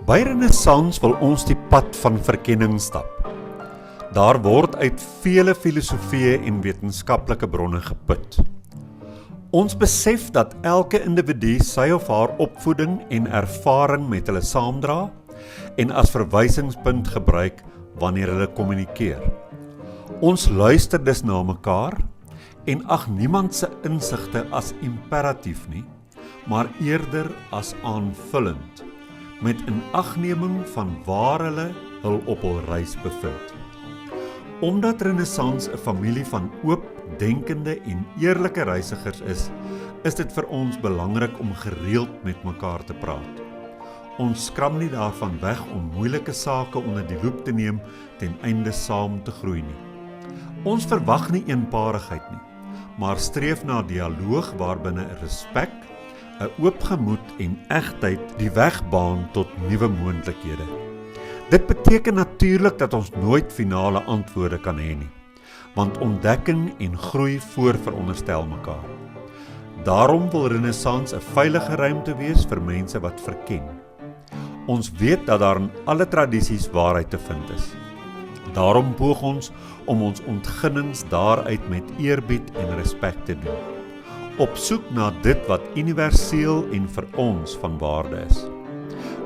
By Renaissans wil ons die pad van verkenning stap. Daar word uit vele filosofieë en wetenskaplike bronne geput. Ons besef dat elke individu sy of haar opvoeding en ervaring met hulle saamdra en as verwysingspunt gebruik wanneer hulle kommunikeer. Ons luister dus na mekaar en ag niemand se insigte as imperatief nie, maar eerder as aanvullend, met inagneming van waar hulle hul op hul reis bevind. Omdat Renaissans 'n familie van oop, denkende en eerlike reisigers is dit vir ons belangrik om gereeld met mekaar te praat. Ons skram nie daarvan weg om moeilike sake onder die loep te neem ten einde saam te groei nie. Ons verwag nie eenparigheid nie, maar streef na dialoog waarbinne respek, 'n oop gemoed en egtheid die weg baan tot nuwe moontlikhede. Dit beteken natuurlik dat ons nooit finale antwoorde kan hê nie, want ontdekking en groei voorveronderstel mekaar. Daarom wil Renaissans 'n veilige ruimte wees vir mense wat verken. Ons weet dat daar in alle tradisies waarheid te vind is. Daarom poog ons om ons ontginnings daaruit met eerbied en respek te doen, op soek na dit wat universeel en vir ons van waarde is.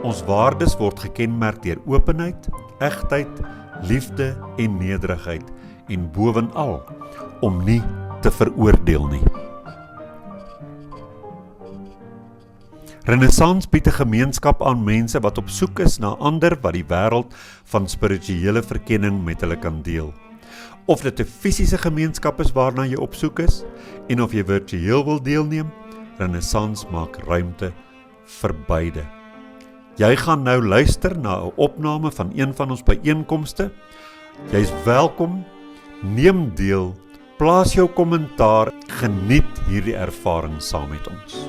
Ons waardes word gekenmerk deur openheid, egtheid, liefde en nederigheid en bovenal om nie te veroordeel nie. Renaissans bied 'n gemeenskap aan mense wat op soek is na ander wat die wêreld van spirituele verkenning met hulle kan deel. Of dit 'n fisiese gemeenskap is waarna jy op soek is, en of jy virtueel wil deelneem, Renaissans maak ruimte vir beide. Jy gaan nou luister na 'n opname van een van ons byeenkomste. Jy's welkom, neem deel, plaas jou kommentaar, geniet hierdie ervaring saam met ons.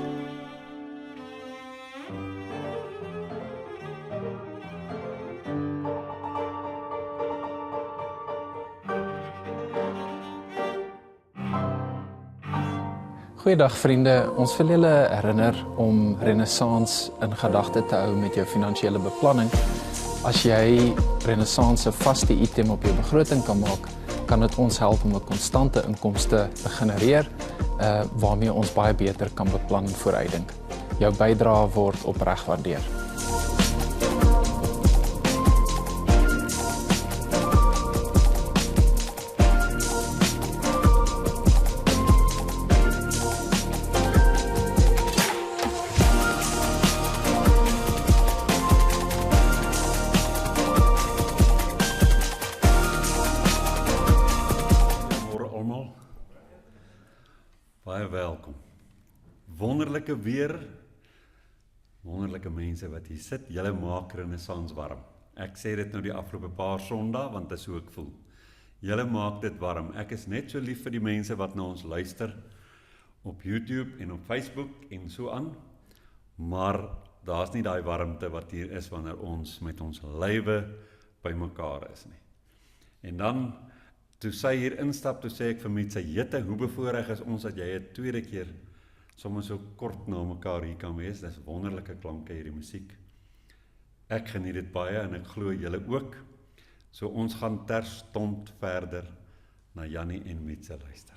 Goeiedag vriende, ons wil julle herinner om Renaissans in gedagte te hou met jou finansiële beplanning. As jy Renaissans 'n vaste item op jou begroting kan maak, kan dit ons help om 'n konstante inkomste te genereer, waarmee ons baie beter kan beplan en vooruitdink. Jou bydrae word opreg waardeer. Baie welkom. Wonderlike weer, wonderlike mense wat hier sit, julle maak Renaissans warm. Ek sê dit nou die afgelope paar Sondae, want dit is hoe ek voel. Julle maak dit warm. Ek is net so lief vir die mense wat na ons luister op YouTube en op Facebook en so aan, maar daar's nie daai warmte wat hier is wanneer ons met ons lywe by mekaar is nie. En dan toe sy hier instap, toe sê ek vir Mietse, jette, hoe bevoorreg is ons dat jy 'n tweede keer sommer so kort na mekaar hier kan wees. Dis wonderlike klanke hierdie musiek. Ek geniet dit baie en ek glo julle ook. So ons gaan terstond verder na Jannie en Mietse luister.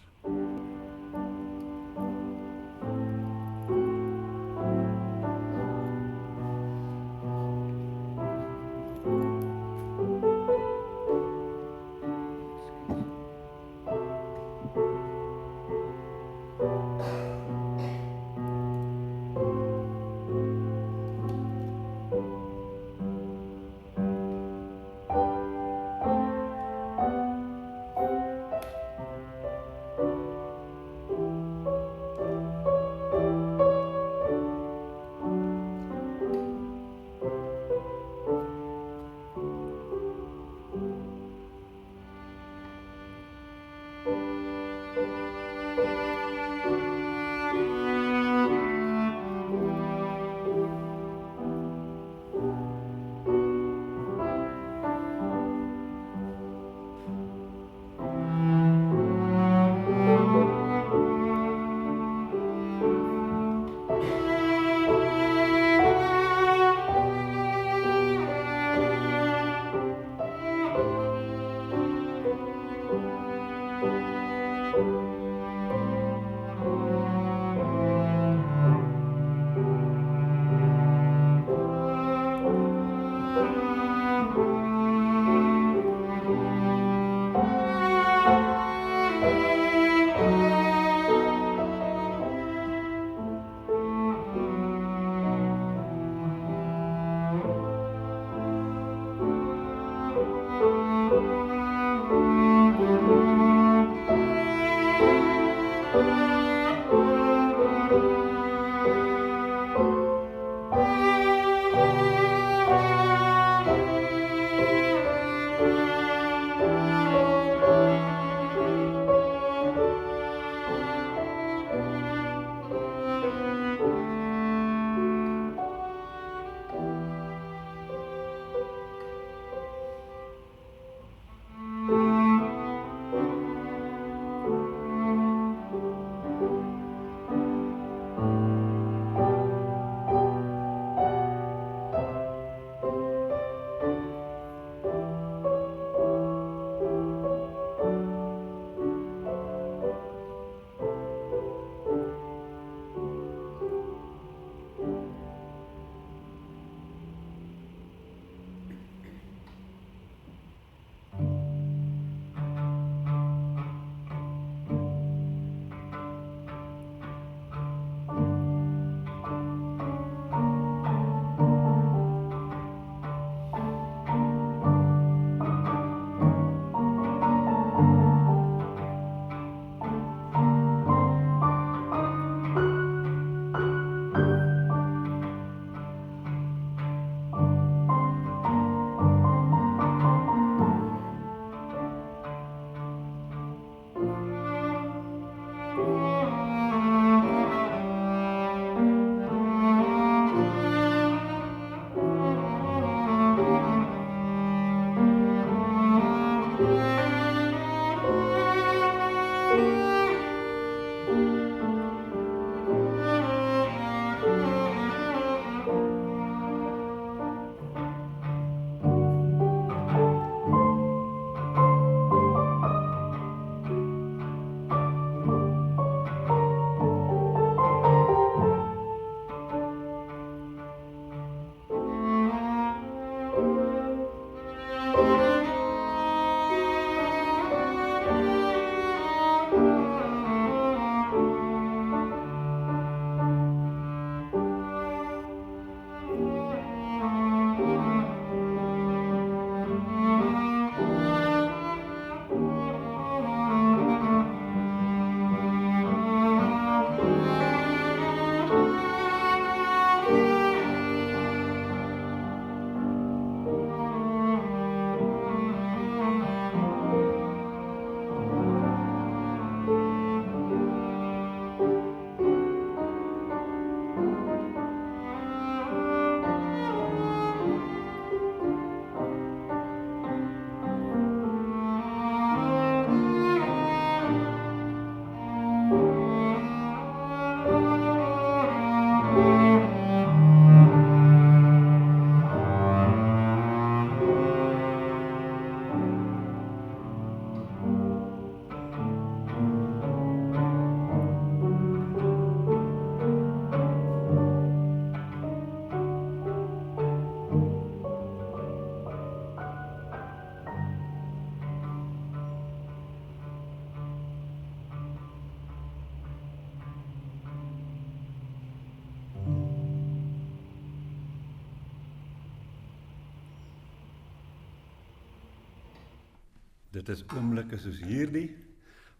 Dit is oomblikke soos hierdie,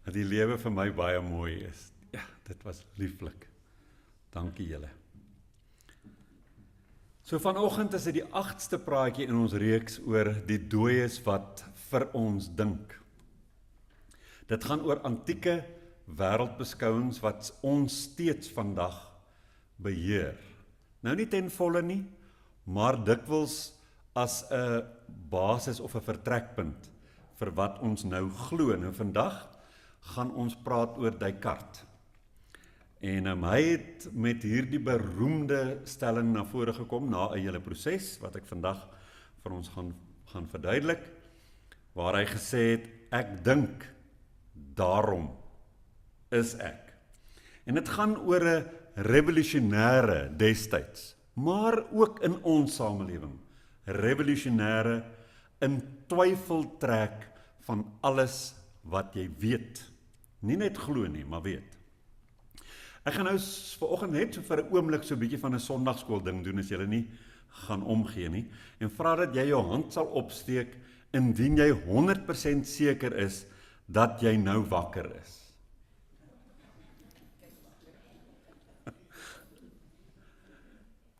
dat die lewe vir my baie mooi is. Ja, dit was lieflik. Dankie julle. So vanoggend is dit die 8ste praatjie in ons reeks oor die dooies wat vir ons dink. Dit gaan oor antieke wêreldbeskouings wat ons steeds vandag beheer. Nou nie ten volle nie, maar dikwels as 'n basis of 'n vertrekpunt vir wat ons nou glo. Nou vandag gaan ons praat oor Descartes. En hy het met hierdie beroemde stelling na vore gekom na 'n hele proses wat ek vandag vir ons gaan verduidelik, waar hy gesê het, ek dink, daarom is ek. En dit gaan oor 'n revolusionêre destyds, maar ook in ons samelewing, revolusionêre in twyfel trek van alles wat jy weet. Nie net glo nie, maar weet. Ek gaan nou vanoggend net so vir 'n oomblik so 'n bietjie van 'n Sondagskool ding doen as julle nie gaan omgee nie, en vra dat jy jou hand sal opsteek indien jy 100% seker is dat jy nou wakker is.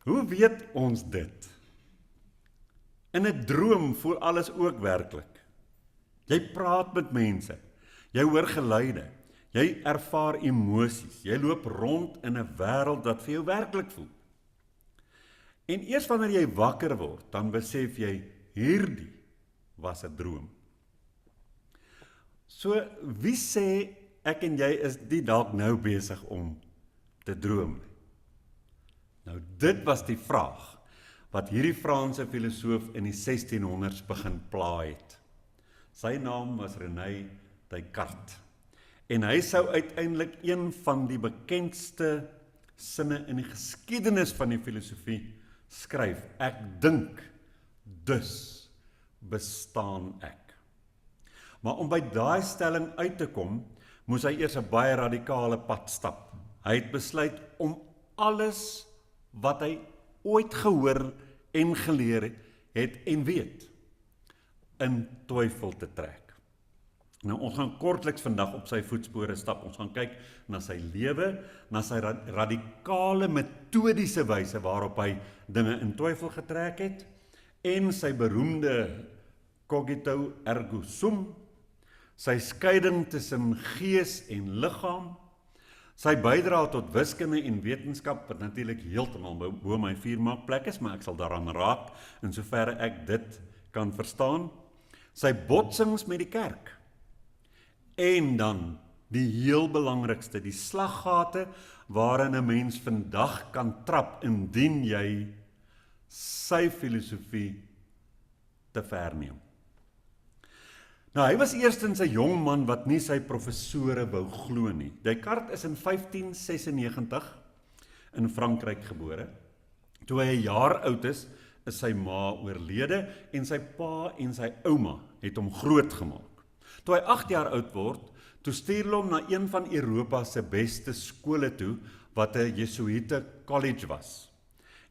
Hoe weet ons dit? In 'n droom voel alles ook werklik. Jy praat met mense, jy hoor geluide, jy ervaar emosies, jy loop rond in 'n wêreld wat vir jou werklik voel. En eers wanneer jy wakker word, dan besef jy, hierdie was 'n droom. So, wie sê ek en jy is nie dalk nou besig om te droom? Nou, dit was die vraag wat hierdie Franse filosoof in die 1600s begin pla het. Sy naam was René Descartes. En hy sou uiteindelik een van die bekendste sinne in die geskiedenis van die filosofie skryf. Ek dink, dus bestaan ek. Maar om by daai stelling uit te kom, moes hy eers 'n baie radikale pad stap. Hy het besluit om alles wat hy ooit gehoor en geleer het en weet, in twyfel te trek. Nou, ons gaan kortliks vandag op sy voetspore stap. Ons gaan kyk na sy lewe, na sy radikale metodiese wyse waarop hy dinge in twyfel getrek het, en sy beroemde cogito ergo sum, sy skeiding tussen gees en liggaam, sy bydrae tot wiskunde en wetenskap, wat natuurlik heeltemal bo my vuurmaakplek is, maar ek sal daaraan raak, in soverre ek dit kan verstaan, sy botsings met die kerk, en dan die heel belangrikste, die slaggate waarin 'n mens vandag kan trap indien jy sy filosofie te ver neem. Nou, hy was eerstens 'n jong man wat nie sy professore wou glo nie. Descartes is in 1596 in Frankryk gebore. Toe hy 'n jaar oud is sy ma oorlede en sy pa en sy ouma het hom grootgemaak. Toe hy 8 jaar oud word, toe stuur hulle hom na een van Europa se beste skole toe, wat 'n Jesuïte college was.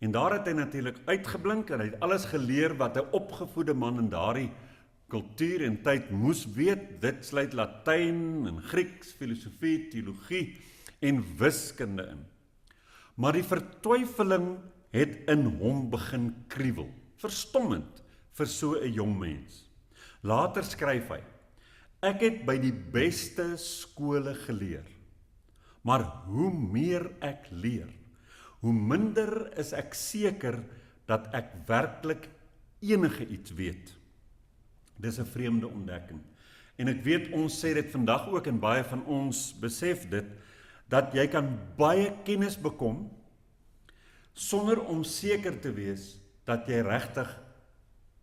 En daar het hy natuurlik uitgeblink en hy het alles geleer wat 'n opgevoede man in daardie kultuur en tyd moes weet. Dit sluit Latyn en Grieks, filosofie, teologie en wiskunde in. Maar die vertwyfeling het in hom begin kriewel, verstommend vir so 'n jong mens. Later skryf hy, ek het by die beste skole geleer, maar hoe meer ek leer, hoe minder is ek seker dat ek werklik enige iets weet. Dis 'n vreemde ontdekking. En ek weet ons sê dit vandag ook en baie van ons besef dit, dat jy kan baie kennis bekom sonder om seker te wees dat jy regtig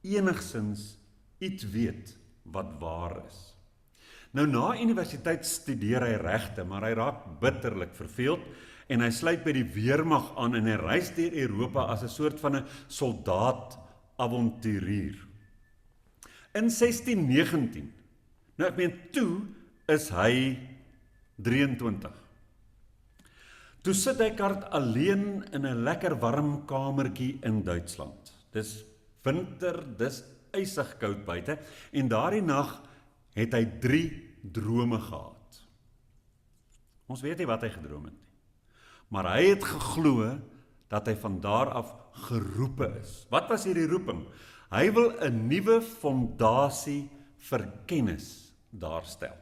enigsins iets weet wat waar is. Nou na universiteit studeer hy regte, maar hy raak bitterlik verveeld en hy sluit by die weermag aan en hy reis deur Europa as 'n soort van 'n soldaat-avonturier. In 1619, nou ek meen toe is hy 23. Toe sit Descartes alleen in 'n lekker warm kamertjie in Duitsland. Dis winter, dis ysig koud buite en daardie nag het hy 3 drome gehad. Ons weet nie wat hy gedroom het nie. Maar hy het geglo dat hy van daar af geroepe is. Wat was hierdie roeping? Hy wil 'n nuwe fondasie vir kennis daarstel.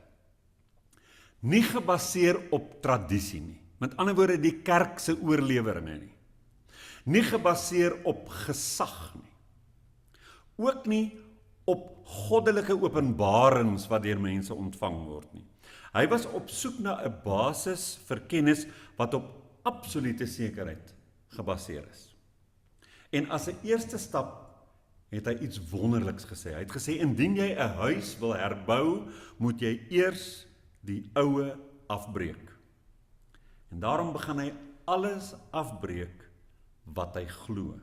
Nie gebaseer op tradisie nie. Met ander woorde, die kerk se oorleweringe nie. Nie gebaseer op gesag nie. Ook nie op goddelike openbarings wat deur mense ontvang word nie. Hy was op soek na 'n basis vir kennis wat op absolute sekerheid gebaseer is. En as 'n eerste stap het hy iets wonderliks gesê. Hy het gesê, indien jy 'n huis wil herbou, moet jy eers die oue afbreek. En daarom begin hy alles afbreek wat hy glo.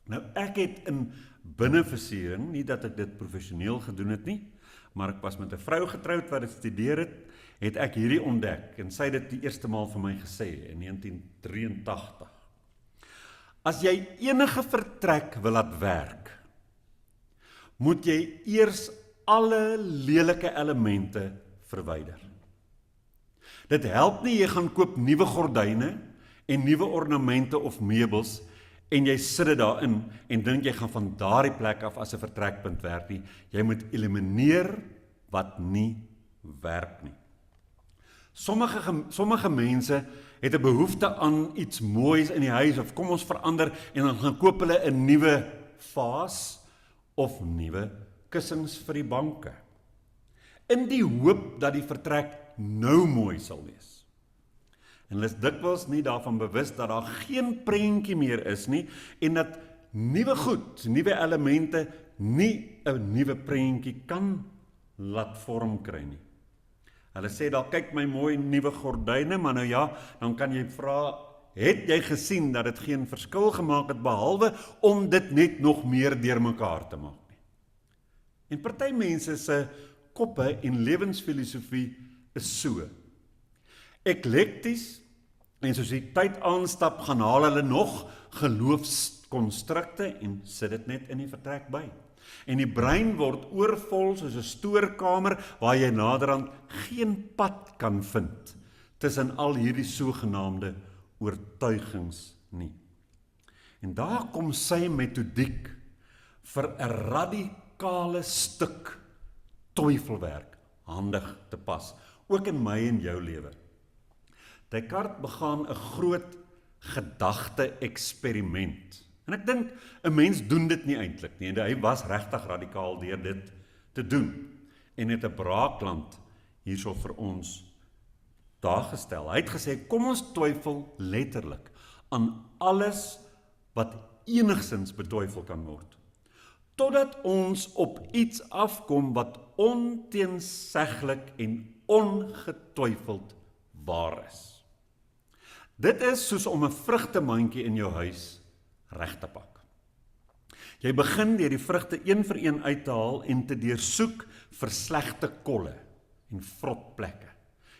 Nou ek het in binneversiering, nie dat ek dit professioneel gedoen het nie, maar ek was met 'n vrou getroud wat dit studeer het ek hierdie ontdek en sy het dit die eerste maal vir my gesê in 1983. As jy enige vertrek wil laat werk, moet jy eers alle lelike elemente verwyder. Dit help nie jy gaan koop nuwe gordyne en nuwe ornamente of meubels en jy sit dit daarin en dink jy gaan van daardie plek af as 'n vertrekpunt werk nie. Jy moet elimineer wat nie werk nie. Sommige mense het 'n behoefte aan iets moois in die huis of kom ons verander en dan gaan koop hulle 'n nuwe vaas of nuwe kussings vir die banke. In die hoop dat die vertrek nou mooi sal wees. En hulle is dikwels nie daarvan bewus dat daar geen prentjie meer is nie en dat nuwe goed, nuwe elemente nie 'n nuwe prentjie kan laat vorm kry nie. Hulle sê daar kyk my mooi nuwe gordyne, maar nou ja, dan kan jy vra, het jy gesien dat dit geen verskil gemaak het behalwe om dit net nog meer deurmekaar te maak nie. En party mense se koppe en lewensfilosofie is so. Eklekties en soos die tyd aanstap gaan haal hulle nog geloofskonstrukte en sit dit net in die vertrek by. En die brein word oorvol soos 'n stoorkamer waar jy naderhand geen pad kan vind tussen al hierdie sogenaamde oortuigings nie. En daar kom sy metodiek vir 'n radikale stuk twyfelwerk handig te pas, ook in my en jou lewe. Descartes begaan 'n groot gedagte-eksperiment. En ek dink 'n mens doen dit nie eintlik nie, en hy was regtig radikaal deur dit te doen en het 'n braakland hierso vir ons daargestel. Hy het gesê, kom ons twyfel letterlik aan alles wat enigsins betwyfel kan word, totdat ons op iets afkom wat onteenseglik en ongetwyfeld waar is. Dit is soos om 'n vrugtemandjie in jou huis reg te pak. Jy begin deur die vrugte een vir een uit te haal en te deursoek vir slegte kolle en vrotplekke.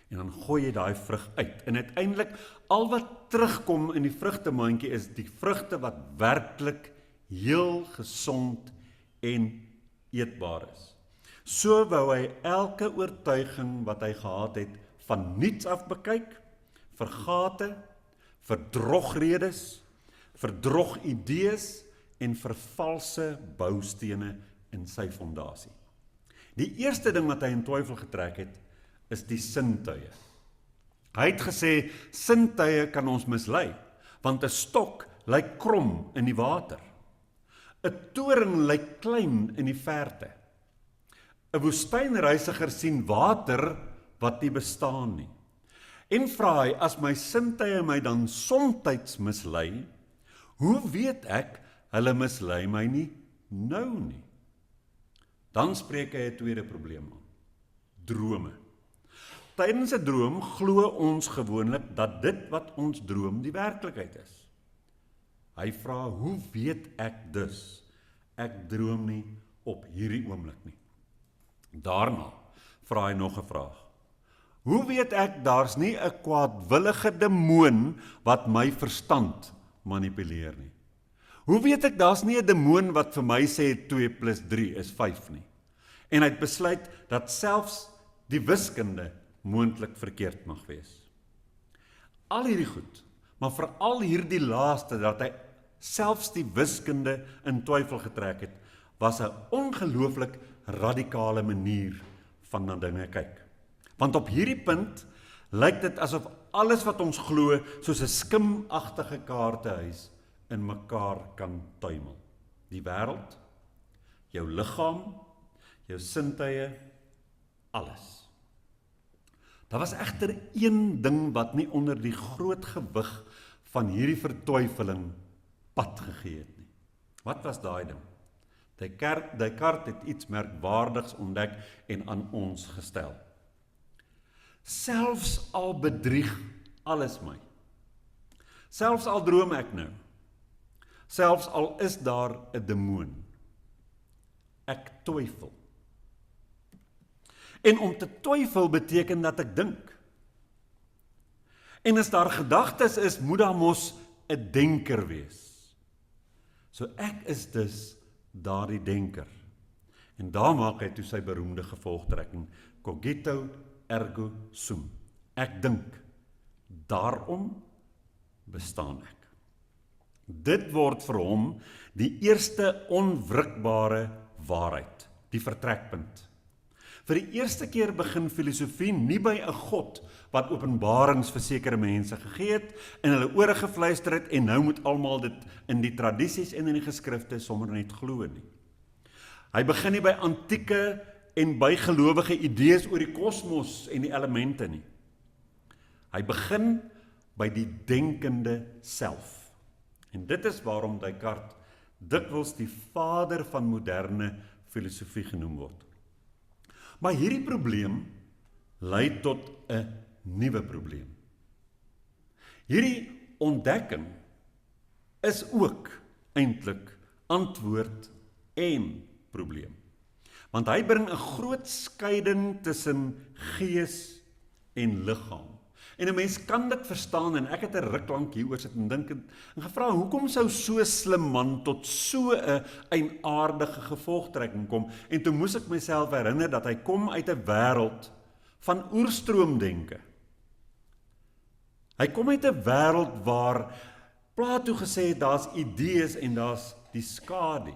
En dan gooi jy daai vrug uit. En uiteindelik al wat terugkom in die vrugtemandjie is die vrugte wat werklik heel gesond en eetbaar is. So wou hy elke oortuiging wat hy gehad het van niets af bekyk, vir gate, vir drogredes, vir drogidees en vir valse boustene in sy fondasie. Die eerste ding wat hy in twyfel getrek het, is die sintuie. Hy het gesê, sintuie kan ons mislei, want 'n stok lyk krom in die water. 'n Toring lyk klein in die verte. 'n Woestynreisiger sien water wat nie bestaan nie. En vra hy, as my sintuie my dan somtyds mislei, hoe weet ek, hulle mislei my nie nou nie? Dan spreek hy 'n tweede probleem aan. Drome. Tydens 'n droom glo ons gewoonlik dat dit wat ons droom die werklikheid is. Hy vra, hoe weet ek dus, ek droom nie op hierdie oomblik nie? Daarna vra hy nog 'n vraag. Hoe weet ek daar's nie 'n kwaadwillige demoon wat my verstand manipuleer nie? Hoe weet ek daar's nie 'n demoon wat vir my sê 2 + 3 is 5 nie? En hy het besluit dat selfs die wiskunde moontlik verkeerd mag wees. Al hierdie goed, maar veral hierdie laaste, dat hy selfs die wiskunde in twyfel getrek het, was 'n ongelooflik radikale manier van na dinge kyk. Want op hierdie punt lyk dit asof alles wat ons glo soos 'n skimagtige kaartehuis in mekaar kan tuimel. Die wêreld, jou liggaam, jou sintuie, alles. Daar was egter een ding wat nie onder die groot gewig van hierdie vertwyfeling pad gegee het nie. Wat was daai ding? Descartes het iets merkwaardigs ontdek en aan ons gestel. Selfs al bedrieg alles my, selfs al droom ek nou, selfs al is daar 'n demoon, ek twyfel. En om te twyfel beteken dat ek dink. En as daar gedagtes is, moet daar mos 'n denker wees. So ek is dus daardie denker. En daar maak hy toe sy beroemde gevolgtrekking, cogito ergo sum. Ek dink, daarom bestaan ek. Dit word vir hom die eerste onwrikbare waarheid, die vertrekpunt. Vir die eerste keer begin filosofie nie by 'n God wat openbarings vir sekere mense gegee het en hulle ore gefluister het en nou moet almal dit in die tradisies en in die geskrifte sommer net glo nie. Hy begin nie by antieke en bygelowige idees oor die kosmos en die elemente nie. Hy begin by die denkende self. En dit is waarom Descartes dikwels die vader van moderne filosofie genoem word. Maar hierdie probleem lei tot 'n nuwe probleem. Hierdie ontdekking is ook eintlik antwoord en probleem. Want hy bring 'n groot skeiding tussen gees en liggaam. En 'n mens kan dit verstaan en ek het 'n ruk lank hieroor sit en dink en gevra, hoekom sou so 'n slim man tot so 'n eienaardige gevolgtrekking kom? En toe moes ek myself herinner dat hy kom uit 'n wêreld van oorstroomdenke. Hy kom uit 'n wêreld waar Plato gesê het, daar's idees en daar's die skadu.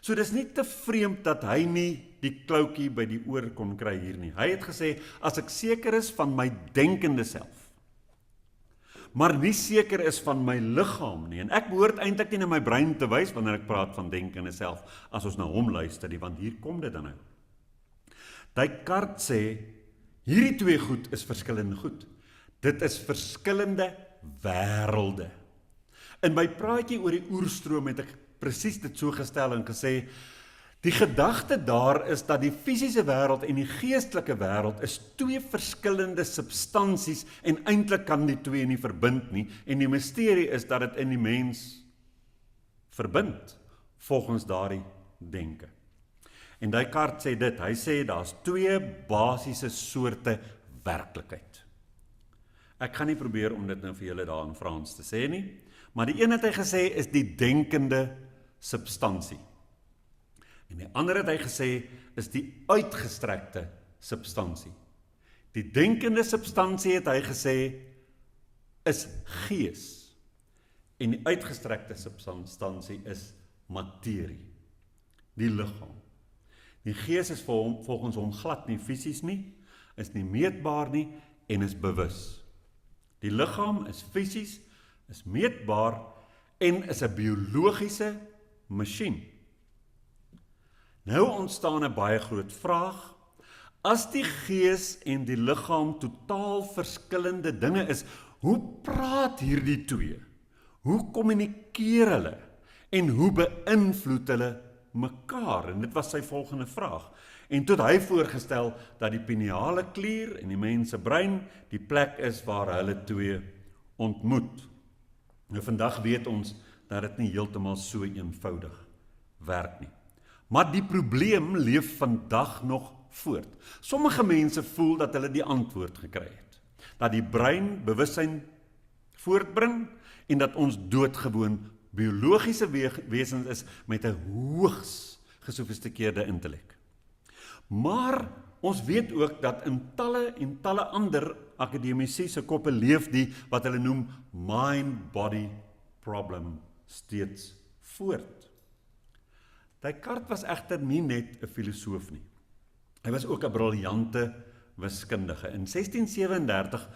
So dis nie te vreemd dat hy nie die kloutjie by die oor kon kry hier nie. Hy het gesê, as ek seker is van my denkende self, maar nie seker is van my liggaam nie, en ek behoort eintlik nie na my brein te wys wanneer ek praat van denkende self, as ons na hom luister nie, want hier kom dit dan nou. Descartes sê, hierdie twee goed is verskillende goed. Dit is verskillende wêrelde. In my praatjie oor die oerstroom het ek presies dit so gestel en gesê, die gedagte daar is dat die fisiese wêreld en die geestelike wêreld is twee verskillende substansies en eintlik kan die twee nie verbind nie, en die misterie is dat dit in die mens verbind, volgens daardie denke. En Descartes sê dit, hy sê daar's twee basiese soorte werklikheid. Ek gaan nie probeer om dit nou vir julle daar in Frans te sê nie, maar die een het hy gesê is die denkende substansie. En die ander het hy gesê is die uitgestrekte substansie. Die denkende substansie het hy gesê is gees. En die uitgestrekte substansie is materie, die liggaam. Die gees is volgens hom glad nie fisies nie, is nie meetbaar nie en is bewus. Die liggaam is fisies, is meetbaar en is 'n biologiese masjien. Nou ontstaan 'n baie groot vraag. As die gees en die liggaam totaal verskillende dinge is, hoe praat hierdie twee? Hoe kommunikeer hulle? En hoe beïnvloed hulle mekaar? En dit was sy volgende vraag. En toe het hy voorgestel dat die pineale klier en die mens se brein die plek is waar hulle twee ontmoet. Nou vandag weet ons dat dit nie heeltemal so eenvoudig werk nie. Maar die probleem leef vandag nog voort. Sommige mense voel dat hulle die antwoord gekry het. Dat die brein bewussyn voortbring en dat ons doodgewoon biologiese wesens is met 'n hoogs gesofistikeerde intellek. Maar ons weet ook dat in talle en talle ander akademici se koppe leef die wat hulle noem mind-body problem steeds voort. Descartes was egter nie net 'n filosoof nie. Hy was ook 'n briljante wiskundige. In 1637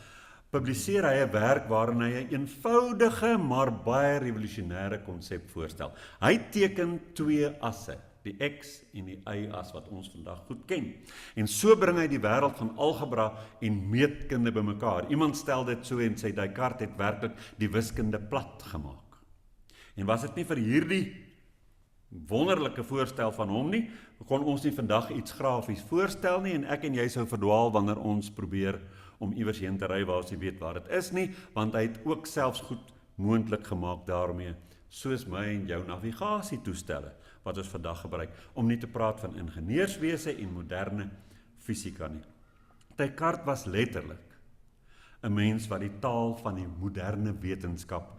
publiseer hy 'n werk waarin hy 'n eenvoudige maar baie revolusionêre konsep voorstel. Hy teken twee asse, die X en die Y-as wat ons vandag goed ken. En so bring hy die wêreld van algebra en meetkunde bymekaar. Iemand stel dit so en sê Descartes het werklik die wiskunde plat gemaak. En was dit nie vir hierdie wonderlike voorstel van hom nie, kon ons nie vandag iets grafies voorstel nie, en ek en jy sou verdwaal wanneer ons probeer om iewers heen te ry waar ons nie weet waar dit is nie, want hy het ook selfs goed moontlik gemaak daarmee, soos my en jou navigasietoestelle, wat ons vandag gebruik, om nie te praat van ingenieurswese en moderne fisika nie. Descartes was letterlik 'n mens wat die taal van die moderne wetenskap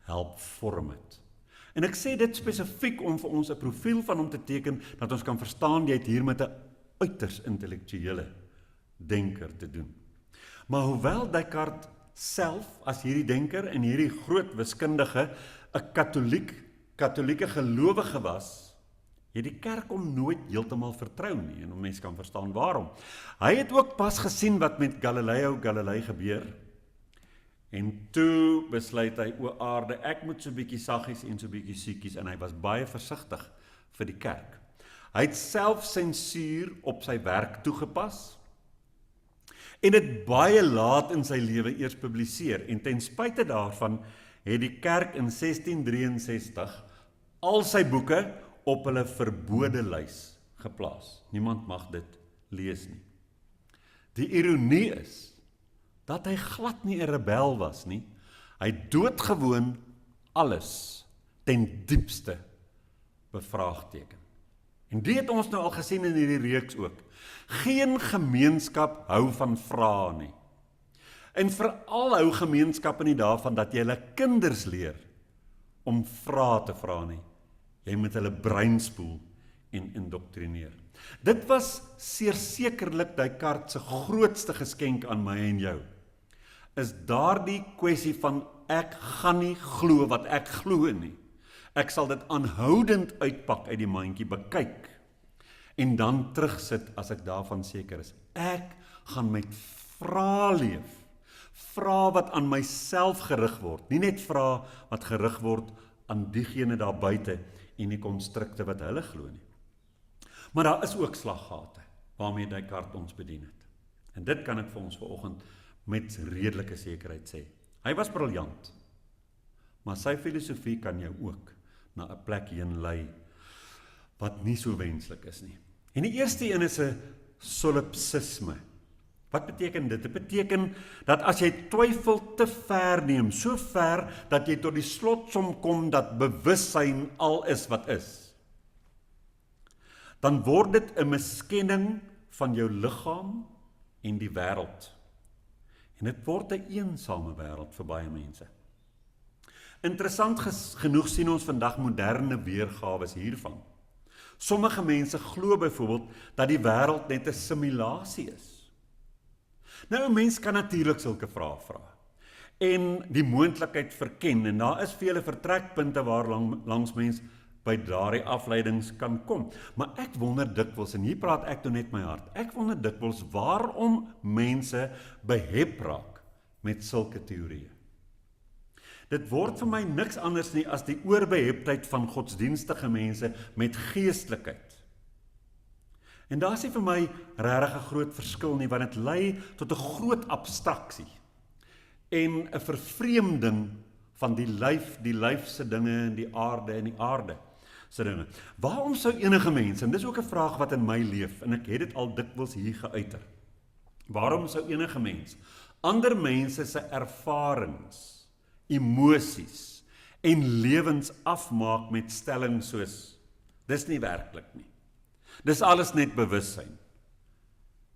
help vorm het. En ek sê dit spesifiek om vir ons 'n profiel van hom te teken, dat ons kan verstaan, jy het hier met 'n uiters intellektuele denker te doen. Maar hoewel Descartes self, as hierdie denker en hierdie groot wiskundige, 'n katholieke gelowige was, het die kerk hom nooit heeltemal vertrou nie, en mense kan verstaan waarom. Hy het ook pas gesien wat met Galileo Galilei gebeur, en toe besluit hy, o aarde, ek moet so bietjie saggies en so bietjie siekies, en hy was baie versigtig vir die kerk. Hy het self sensuur op sy werk toegepas, en het baie laat in sy lewe eers publiseer, en ten spyte daarvan het die kerk in 1663 al sy boeke op hulle verbode lys geplaas. Niemand mag dit lees nie. Die ironie is dat hy glad nie 'n rebel was nie. Hy doodgewoon alles ten diepste bevraagteken. En dit het ons nou al gesien in hierdie reeks ook. Geen gemeenskap hou van vrae nie. En veral hou gemeenskappe nie daarvan dat jy hulle kinders leer om vrae te vra nie. Jy moet hulle brein spoel en indoktrineer. Dit was sekerlik Descartes se grootste geskenk aan my en jou. Is daardie kwessie van ek gaan nie glo wat ek glo nie. Ek sal dit aanhoudend uitpak uit die mandjie, bekyk en dan terugsit as ek daarvan seker is. Ek gaan met vrae leef. Vrae wat aan myself gerig word, nie net vrae wat gerig word aan diegene daar buite en die konstrukte wat hulle glo nie. Maar daar is ook slaggate waarmee Descartes ons bedien het. En dit kan ek vir ons vanoggend met redelike sekerheid sê. Hy was briljant, maar sy filosofie kan jou ook na 'n plek heen lei wat nie so wenslik is nie. En die eerste een is 'n solipsisme. Wat beteken dit? Dit beteken dat as jy twyfel te ver neem, so ver dat jy tot die slotsom kom dat bewussyn al is wat is, dan word dit 'n miskenning van jou liggaam en die wêreld. En dit word 'n eensame wêreld vir baie mense. Interessant genoeg sien ons vandag moderne weergawe hiervan. Sommige mense glo byvoorbeeld dat die wêreld net 'n simulasie is. Nou, 'n mens kan natuurlik sulke vrae vra en die moontlikheid verken, en daar is vele vertrekpunte waar langs mens by daardie afleidings kan kom. Maar ek wonder dikwels, en hier praat ek nou net my hart, ek wonder dikwels waarom mense behep raak met sulke teorieë. Dit word vir my niks anders nie as die oorbeheptheid van godsdienstige mense met geestelikheid. En daar is nie vir my regtig 'n groot verskil nie, want dit lei tot 'n groot abstraksie en 'n vervreemding van die lyf se dinge en die aarde se dinge. Waarom sou enige mens, en dis ook 'n vraag wat in my leef, en ek het dit al dikwels hier geuiter, waarom sou enige mens ander mense se ervarings, emosies en lewens afmaak met stellings soos, dis nie werklik nie. Dis alles net bewussyn.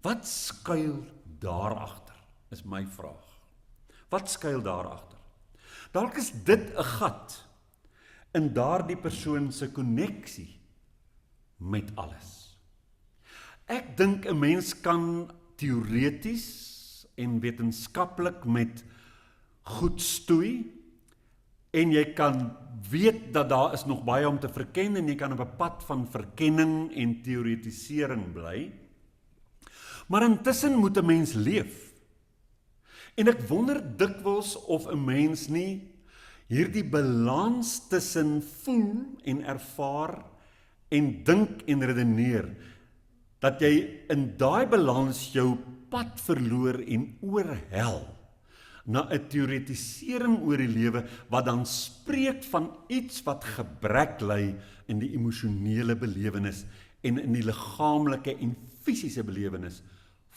Wat skuil daar agter, is my vraag. Wat skuil daar agter? Dalk is dit 'n gat in daardie persoon se koneksie met alles. Ek dink 'n mens kan teoreties en wetenskaplik met goed stoei, en jy kan weet dat daar is nog baie om te verken, en jy kan op 'n pad van verkenning en teoretisering bly. Maar intussen moet 'n mens leef. En ek wonder dikwels of 'n mens nie hierdie balans tussen voel en ervaar en dink en redeneer, dat jy in daai balans jou pad verloor en oorhel na 'n teoretisering oor die lewe wat dan spreek van iets wat gebrek ly in die emosionele belewenis en in die liggaamlike en fisiese belewenis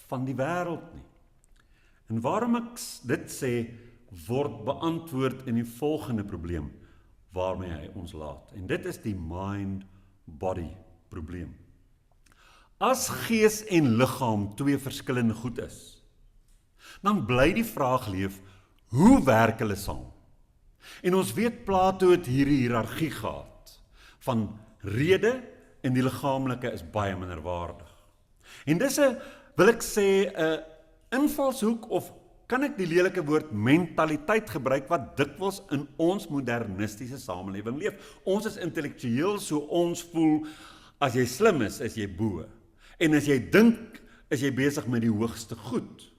van die wêreld nie. En waarom ek dit sê, word beantwoord in die volgende probleem waarmee hy ons laat. En dit is die mind-body probleem. As gees en liggaam twee verskillende goed is, dan bly die vraag leef, hoe werk hulle saam? En ons weet Plato het hierdie hiërargie gehad, van rede en die liggaamlike is baie minderwaardig. En dis wil ek sê, 'n invalshoek, of kan ek die lelike woord mentaliteit gebruik, wat dikwels in ons modernistiese samelewing leef. Ons is intellektueel, so ons voel, as jy slim is jy bo. En as jy dink, is jy besig met die hoogste goed.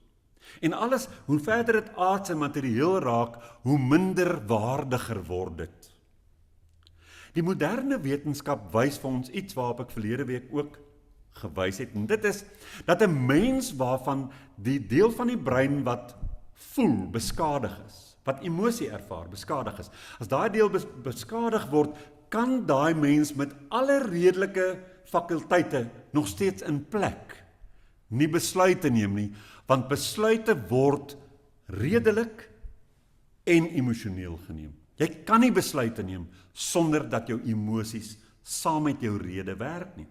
En alles, hoe verder dit aards en materieel raak, hoe minder waardiger word dit. Die moderne wetenskap wys vir ons iets waarop ek verlede week ook gewys het, en dit is dat 'n mens waarvan die deel van die brein wat voel beskadig is, wat emosie ervaar beskadig is, as daai deel beskadig word, kan daai mens met alle redelike fakulteite nog steeds in plek nie besluite neem nie, want besluite word redelik en emosioneel geneem. Jy kan nie besluite neem sonder dat jou emosies saam met jou rede werk nie.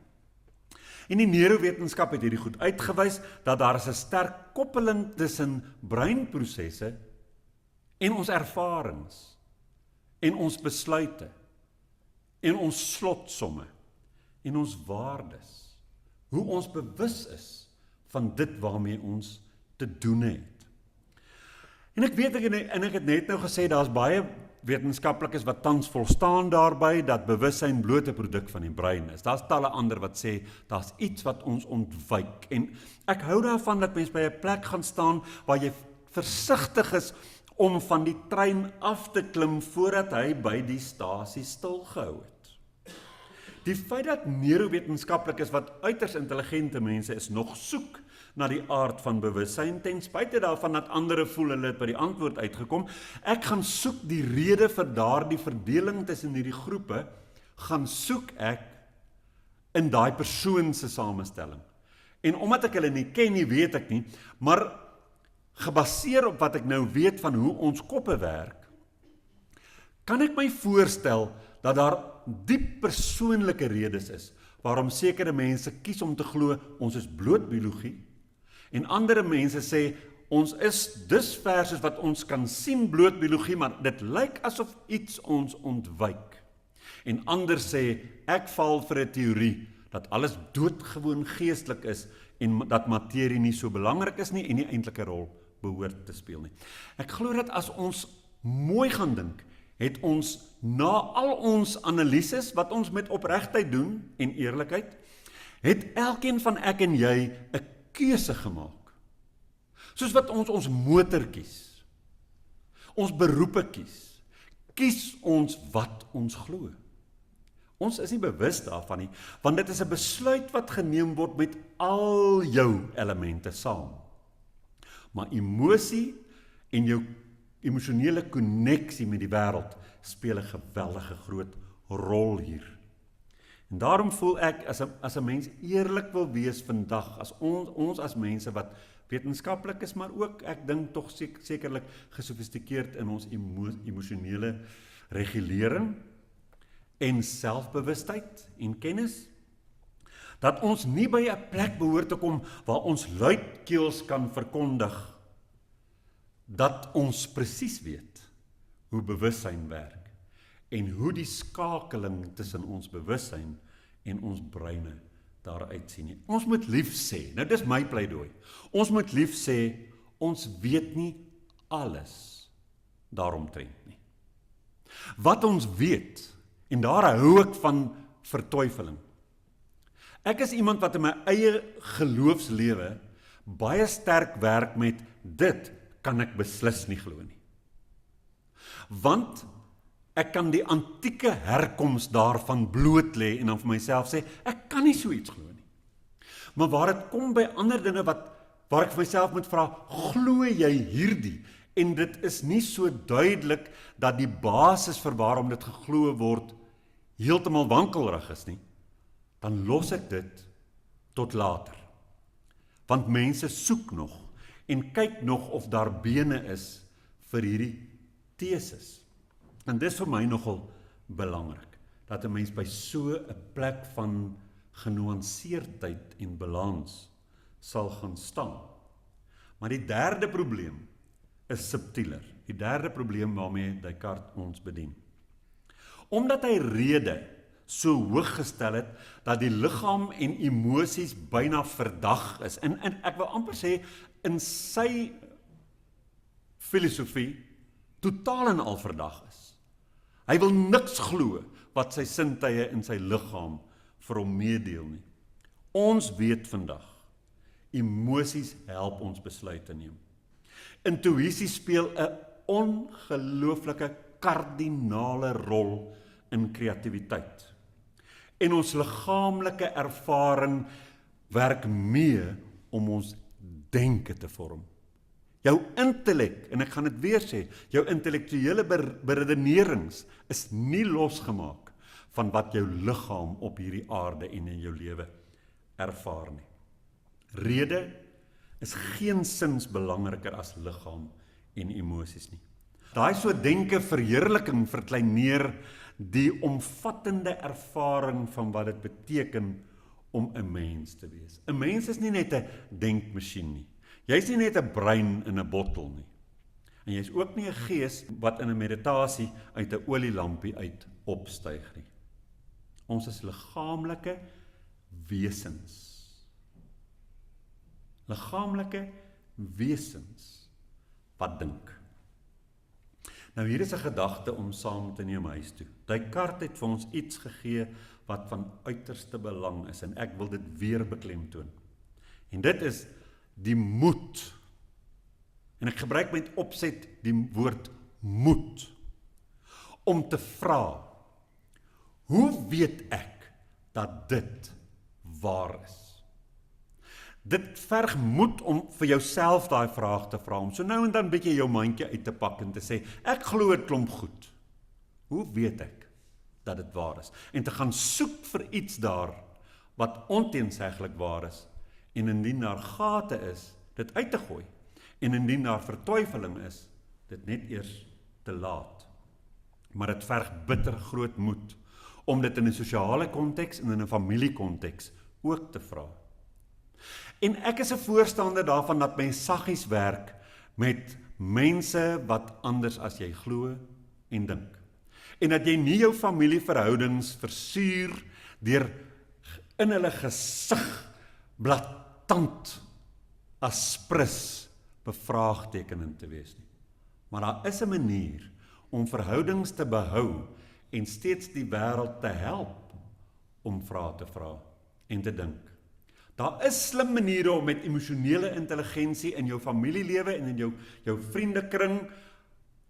En die neurowetenskap het hierdie goed uitgewys, dat daar is 'n sterk koppeling tussen breinprosesse en ons ervarings, en ons besluite, en ons slotsomme, en ons waardes, hoe ons bewus is van dit waarmee ons te doen het. En ek weet, en ek het net nou gesê, daar's baie wetenskaplikes wat tans volstaan daarby, dat bewussyn bloot 'n produk van die brein is. Daar's talle ander wat sê, daar's iets wat ons ontwyk, en ek hou daarvan dat mens by 'n plek gaan staan, waar jy versigtig is, om van die trein af te klim, voordat hy by die stasie stilgehou het. Die feit dat neurowetenskaplikes wat uiters intelligente mense is, nog soek na die aard van bewussyn, ten spyte daarvan dat ander voel hulle het by die antwoord uitgekom. Ek gaan soek die rede vir daardie verdeling tussen hierdie groepe, gaan soek ek in daai persoon se samestelling. En omdat ek hulle nie ken nie, weet ek nie, maar gebaseer op wat ek nou weet van hoe ons koppe werk, kan ek my voorstel dat daar diep persoonlike redes is, waarom sekere mense kies om te glo, ons is bloot biologie, en ander mense sê, ons is dusver soos wat ons kan sien bloot biologie, maar dit lyk asof iets ons ontwyk. En ander sê, ek val vir 'n teorie, dat alles doodgewoon geestelik is, en dat materie nie so belangrik is nie, en nie eintlik 'n rol behoort te speel nie. Ek glo dat as ons mooi gaan dink, het ons na al ons analises, wat ons met opregtheid doen, en eerlikheid, het elkeen van ek en jy 'n keuse gemaak. Soos wat ons motor kies, ons beroepe kies ons wat ons glo. Ons is nie bewus daarvan nie, want dit is 'n besluit wat geneem word met al jou elemente saam. Maar emosie en jou emosionele konneksie met die wêreld speel 'n geweldige groot rol hier. En daarom voel ek, as 'n mens eerlik wil wees vandag, as ons as mense wat wetenskaplik is, maar ook, ek dink tog sekerlik gesofistikeerd in ons emosionele regulering en selfbewustheid en kennis, dat ons nie by 'n plek behoort te kom waar ons luidkeels kan verkondig dat ons presies weet hoe bewussyn werk en hoe die skakeling tussen ons bewussyn en ons breine daaruit sien nie. Ons moet lief sê, nou dis my pleidooi, ons moet lief sê, ons weet nie alles daaromtrent nie. Wat ons weet, en daar hou ek van vertwyfeling. Ek is iemand wat in my eie geloofslewe baie sterk werk met dit kan ek beslis nie glo nie. Want ek kan die antieke herkoms daarvan bloot lê en dan vir myself sê, ek kan nie so iets glo nie. Maar waar dit kom by ander dinge waar ek vir myself moet vra, glo jy hierdie? En dit is nie so duidelik dat die basis vir waarom dit geglo word heeltemal wankelrig is nie, dan los ek dit tot later. Want mense soek nog en kyk nog of daar bene is vir hierdie teses. En dis vir my nogal belangrik, dat 'n mens by so 'n plek van genuanceerdheid en balans sal gaan staan. Maar die derde probleem is subtieler. Die derde probleem waarmee Descartes ons bedien. Omdat hy rede so hoog gestel het, dat die liggaam en emosies byna verdag is. En ek wil amper sê, in sy filosofie, totaal en al verdag is. Hy wil niks glo wat sy sintuie in sy liggaam vir hom meedeel nie. Ons weet vandag, emosies help ons besluite neem. Intuïsie speel 'n ongelooflike kardinale rol in kreatiwiteit. En ons liggaamlike ervaring werk mee om ons denke te vorm. Jou intellek, en ek gaan dit weer sê, jou intellektuele beredenerings is nie losgemaak van wat jou liggaam op hierdie aarde en in jou lewe ervaar nie. Rede is geensins belangriker as liggaam en emosies nie. Daai so denke verheerliking verkleineer die omvattende ervaring van wat dit beteken om 'n mens te wees. 'n Mens is nie net 'n denkmasjien nie. Jy's nie net 'n brein in 'n bottel nie. En jy's ook nie 'n gees wat in 'n meditasie uit 'n olielampie uit opstyg nie. Ons is liggaamlike wesens. Liggaamlike wesens wat dink. Nou hier is 'n gedagte om saam te neem huis toe. Descartes het vir ons iets gegee wat van uiterste belang is en ek wil dit weer beklemtoon. En dit is die moed. En ek gebruik met opset die woord moed om te vra: hoe weet ek dat dit waar is? Dit verg moed om vir jouself daai vraag te vra, om so nou en dan bietjie jou mandjie uit te pak en te sê, ek glo 'n klomp goed. Hoe weet ek dat dit waar is? En te gaan soek vir iets daar wat onteenseglik waar is, en indien daar gate is, dit uit te gooi. En indien daar vertwyfeling is, dit net eers te laat. Maar dit verg bitter groot moed om dit in 'n sosiale konteks en in 'n familiekonteks ook te vra. En ek is 'n voorstander daarvan dat mens saggies werk met mense wat anders as jy glo en dink. En dat jy nie jou familieverhoudings versuur deur in hulle gesig blaatant aspris bevraagtekenend te wees nie. Maar daar is 'n manier om verhoudings te behou en steeds die wêreld te help om vrae te vra en te dink. Daar is slim maniere om met emosionele intelligensie in jou familielewe en in jou vriendekring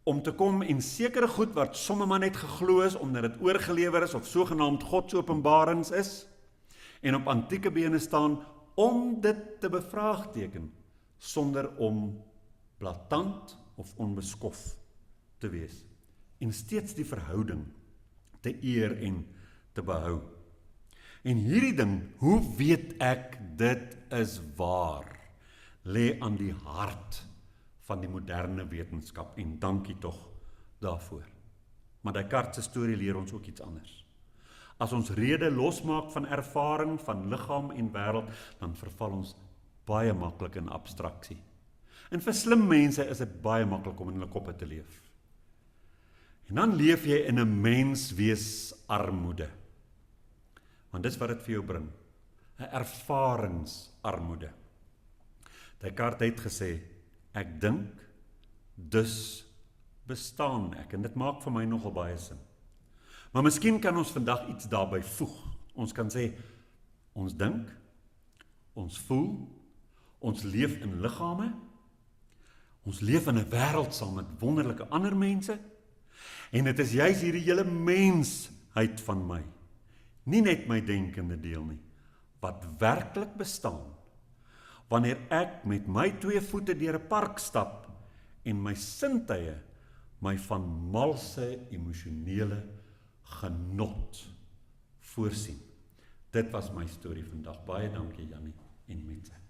om te kom en sekere goed wat somme maar net geglo is omdat dit oorgelewer is of sogenaamd Godsopenbarings is en op antieke bene staan om dit te bevraagteken sonder om blaatant of onbeskof te wees en steeds die verhouding te eer en te behou. En hierdie ding, hoe weet ek dit is waar, lê aan die hart van die moderne wetenskap en dankie tog daarvoor. Maar Descartes se storie leer ons ook iets anders. As ons rede losmaak van ervaring, van liggaam en wêreld, dan verval ons baie maklik in abstraksie. En vir slim mense is dit baie maklik om in hulle koppe te leef. En dan leef jy in 'n menswees armoede. Want dis wat dit vir jou bring. 'n ervaringsarmoede. Descartes het gesê, ek dink, dus bestaan ek, en dit maak vir my nogal baie sin. Maar miskien kan ons vandag iets daarby voeg. Ons kan sê, ons dink, ons voel, ons leef in liggame, ons leef in 'n wêreld saam met wonderlike ander mense, en dit is juis hierdie hele mensheid van my, nie net my denkende deel nie, wat werklik bestaan, wanneer ek met my 2 voete deur 'n park stap, en my sintuie my van malse emosionele genot voorsien. Dit was my storie vandag. Baie dankie Jannie en Metse.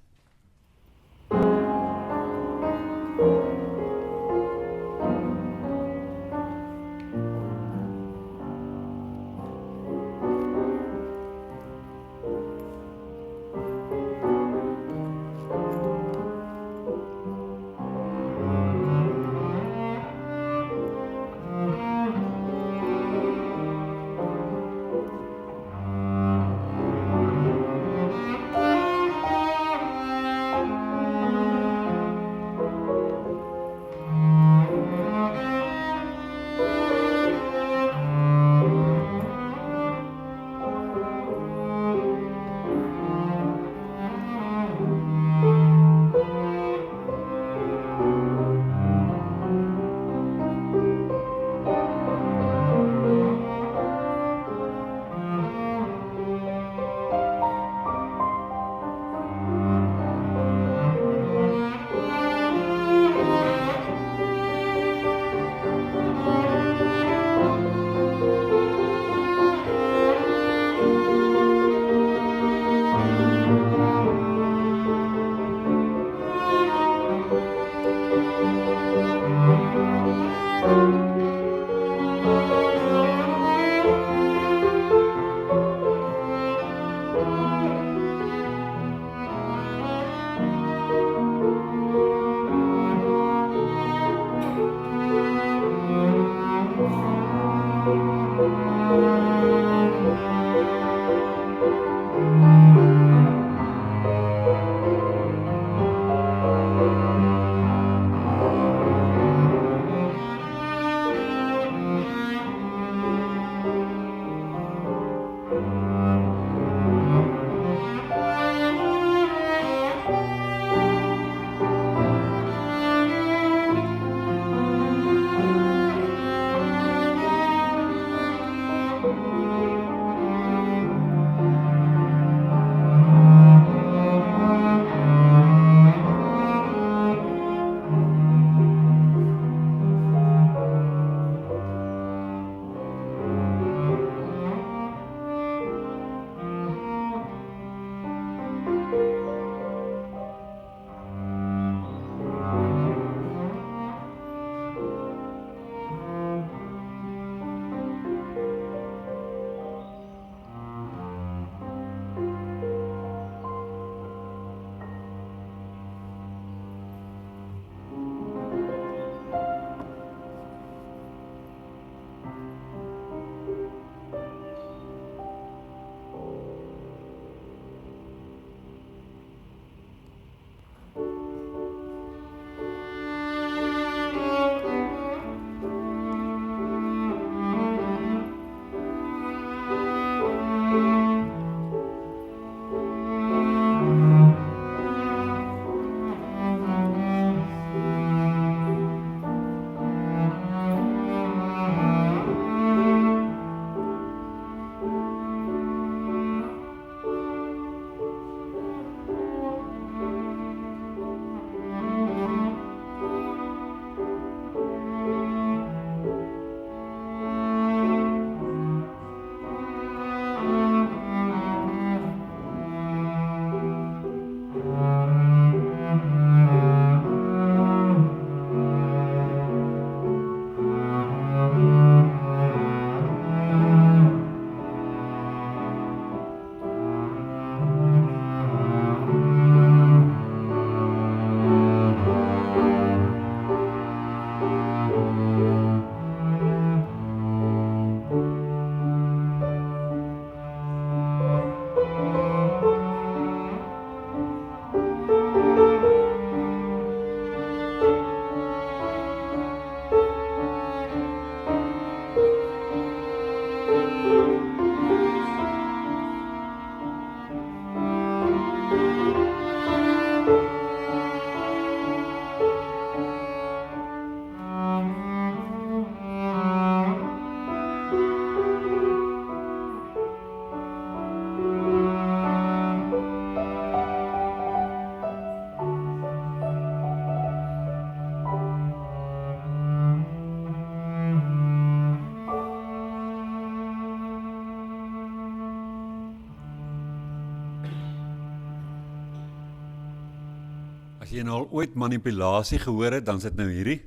As jy nou al ooit manipulasie gehoor het, dan is dit nou hierdie.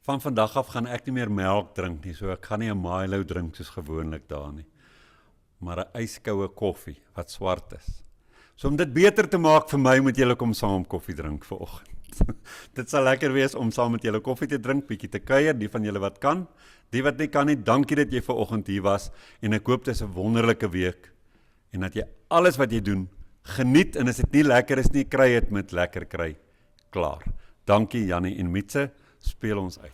Van vandag af gaan ek nie meer melk drink nie, so ek gaan nie 'n Milo drink soos gewoonlik daar nie. Maar 'n yskoue koffie wat swart is. So om dit beter te maak vir my, moet julle kom saam koffie drink vanoggend. Dit sal lekker wees om saam met julle koffie te drink, bietjie te kuier, die van julle wat kan. Die wat nie kan nie, dankie dat jy vanoggend hier was en ek hoop dit is 'n wonderlike week en dat jy alles wat jy doen geniet, en as dit nie lekker is nie, kry het met lekker kry. Klaar. Dankie Jannie en Mietse, speel ons uit.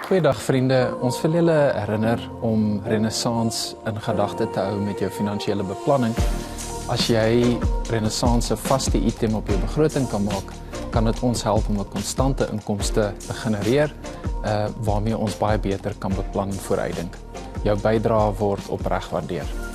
Goeiedag vriende, ons wil julle herinner om Renaissance in gedagte te hou met jou finansiële beplanning. As jy Renaissance 'n vaste item op jou begroting kan maak, kan dit ons help om 'n konstante inkomste te genereer, waarmee ons baie beter kan beplan en vooruitdink. Jou bydrae word opreg waardeer.